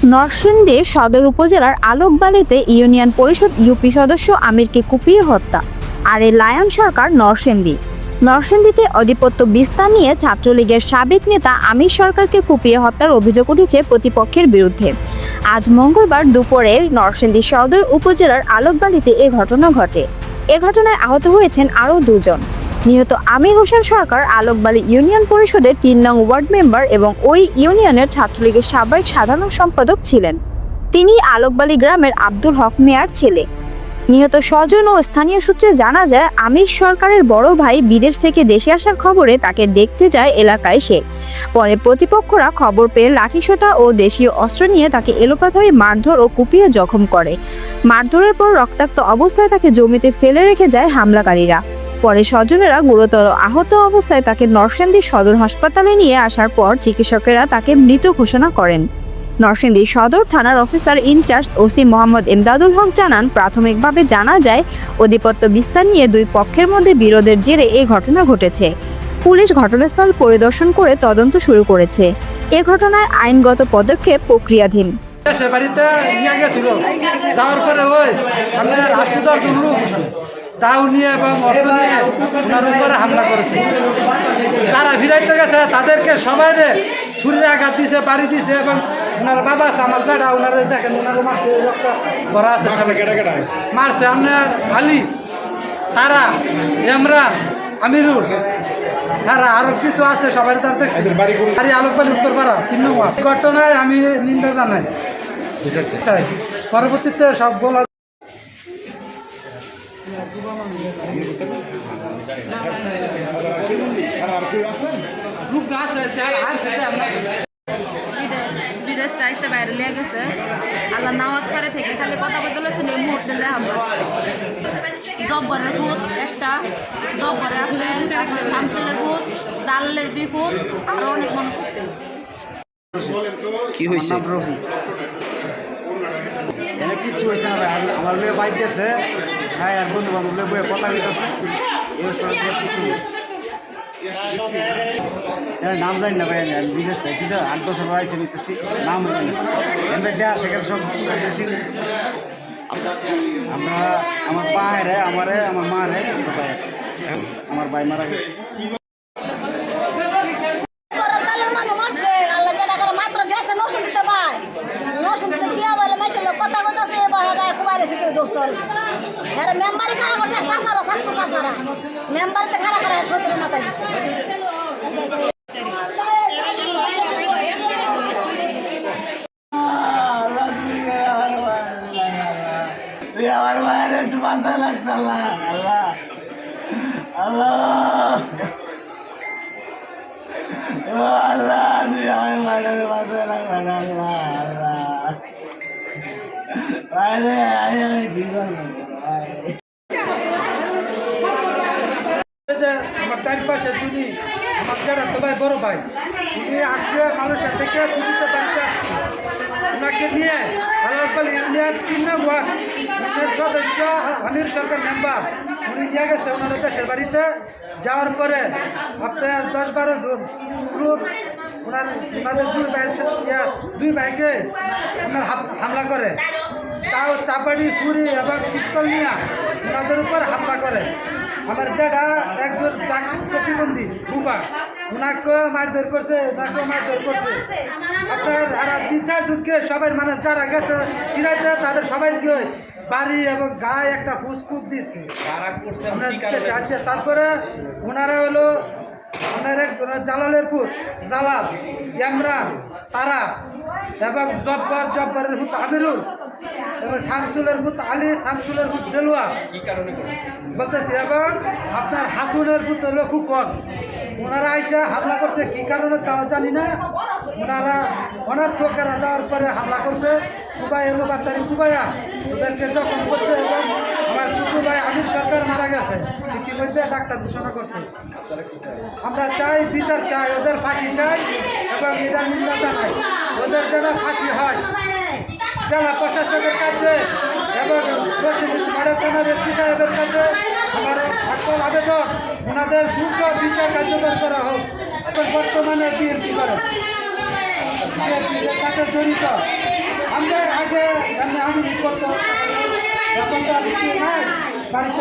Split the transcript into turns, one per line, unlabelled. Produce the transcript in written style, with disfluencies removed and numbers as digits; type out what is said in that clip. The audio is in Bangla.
নরসিংদী সদর উপজেলার আলোকবালিতে ইউনিয়ন পরিষদ ইউপি সদস্য আমিরকে কুপিয়ে হত্যা। আর এ লায়ন সরকার নরসিংদীতে আধিপত্য বিস্তার নিয়ে ছাত্রলীগের সাবেক নেতা আমির সরকারকে কুপিয়ে হত্যার অভিযোগ উঠেছে প্রতিপক্ষের বিরুদ্ধে। আজ মঙ্গলবার দুপুরে নরসিংদী সদর উপজেলার আলোকবালিতে এ ঘটনা ঘটে। এ ঘটনায় আহত হয়েছেন আরও দুজন। নিহত আমির হোসেন সরকার আলোকবালি ইউনিয়ন পরিষদের ৩ নং ওয়ার্ড মেম্বার এবং ওই ইউনিয়নের ছাত্রলীগের সাবেক সাধারণ সম্পাদক ছিলেন। তিনি আলোকবালি গ্রামের আব্দুল হক মিয়ার ছেলে। নিহত স্বজন ও স্থানীয় সূত্রে জানা যায়, আমির সরকারের বড় ভাই বিদেশ থেকে দেশে আসার খবরে তাকে দেখতে যায় এলাকায় সে। পরে প্রতিপক্ষরা খবর পেয়ে লাঠিসোঁটা ও দেশীয় অস্ত্র নিয়ে তাকে এলোপাথারি মারধর ও কুপিয়ে জখম করে। মারধরের পর রক্তাক্ত অবস্থায় তাকে জমিতে ফেলে রেখে যায় হামলাকারীরা। পরে স্বজনেরা গুরুতর আহত অবস্থায় তাকে নরসিংদী সদর হাসপাতালে নিয়ে আসার পর চিকিৎসকেরা তাকে মৃত ঘোষণা করেন। নরসিংদী সদর থানার officer in-charge OC Mohammad Emdadul Haque জানান, প্রাথমিকভাবে জানা যায় আধিপত্য বিস্তার নিয়ে দুই পক্ষের মধ্যে বিরোধের জেরে এই ঘটনা ঘটেছে। পুলিশ ঘটনাস্থল পরিদর্শন করে তদন্ত শুরু করেছে। এ ঘটনায় আইনগত পদক্ষেপ প্রক্রিয়াধীন।
সে বাড়িতে নিয়ে গেছিল, যাওয়ার পরে ওই তাও নিয়ে এবং অর্থ নিয়ে ওনার উপরে হামলা করেছে। যারা ফিরাইতে গেছে তাদেরকে সবাই ছুরির আঘাত দিছে, বাড়ি দিছে এবং ওনার বাবা আছে আমার জায়গা, ওনারা দেখেন ওনারা মারছে, রক্ত ভরা আছে। মারছে আপনার আলী, তারা, ইমরান, আমিরুল, তারা আরো কিছু আছে, সবাই তার দেখছে। বাড়ি আলোকবালি উত্তরপাড়া ৩ নং ওয়ার্ড। ঘটনায় আমি নিন্দা জানাই, চাই পরবর্তীতে সব বলা।
বিদেশ তাইতে বাইরে লিয়ে গেছে, আল্লাহ নাওয়াত করে থেকে খালি কথা বলতে লেছেন। এই মুহূর্তে হামলা জব্বরের ভূত একটা, জব্বরে আছে, তারপরে শামসুলের ভূত, জালালের 2 ভূত, আরো অনেক মানুষ আছে।
কি হয়েছে?
কিচ্ছু হয়েছে না ভাই, আমার মেয়ে বাইক গেছে, হ্যাঁ, আর বন্ধু বান্ধব বইয়ে কথা বলতেছে, নাম জানি না ভাই, আমি বিদেশ চাইছি তো 8 বছর পড়াইছে নিতেছি, নাম এমনি যা সেখানে সব আমরা আমার পায়ে আমারে আমার মা রে আমার ভাই মারা গেছে।
মেম্বারি খারাপ করছে, সাসারা স্বাস্থ্য সাসারা মেম্বারিতে খারাপ করে 17 মাথায় দিচ্ছে।
আমার মায়ের একটু বাঁচা লাগতো। আল্লাহ আল্লাহ আল্লাহ, তুই আমার মায়ের বাঁচা লাগবে না। আল্লাহ
আমার টাইম পাশে চুনি আমার যারা তো ভাই বড় ভাই, উনি আজকে মানুষের থেকে চুনিতে বাড়িতে আসছে। ওনাকে নিয়ে আলোকবালি ইউনিয়ন 3 নং ওয়ার্ড ইউনিয়ন সদস্য আমির সরকার মেম্বার উনি নিয়ে গেছে ওনার দেশের বাড়িতে। যাওয়ার পরে আপনার 10-12 জন গ্রুপ ওনাদের 2 ভাইকে ওনার হামলা করে, তাও চাপাটি, ছুরি এবং পিস্তল নিয়ে ওনাদের উপর হামলা করে। আমার যেটা একজন প্রতিবন্ধী বুবা, ওনাকে মারধর করছে, ওনাকে মারধর করছে। আপনার আর 3-4 জনকে সবাই মানে যারা গেছে ফিরাইতে তাদের সবাইকে বাড়ি এবং গায়ে একটা ফুসফুস দিচ্ছে। তারপরে ওনারা হলো ওনার জালালের পুত জালাল, ইমরান, তারা এবং জব্বরের পুত আমিরুল এবং শামসুলের পুত আলী, শামসুলের পুত দেলুয়া বলতেছি, এবং আপনার হাসুনের পুত হলো খুকন। ওনারা আইসা হামলা করছে, কি কারণে তাও জানি না। ওনারা অনার লোকেরা যাওয়ার পরে হামলা করছে। কুবাই হলো বাত্তারি কুবাইয়া ওদেরকে জখম করছে এবং আমার ছোট ভাই আমির সরকার মারা গেছে। ইতিমধ্যে ডাক্তার ঘোষণা করছে। আমরা চাই বিচার চাই, ওদের ফাঁসি চাই এবং এটা নিন্দা জানাই। ওদের যেন ফাঁসি হয়। জেলা প্রশাসকের কাছে এবং থানার এসপি সাহেবের কাছে আমার সকল আবেদন, ওনাদের দ্রুত বিচার কার্যকর করা হোক। বর্তমানে বিএনপি করে, বিএনপির সাথে জড়িত আওয়ামী লীগ করতো, এখন তো আর কেউ নাই, বাড়িতে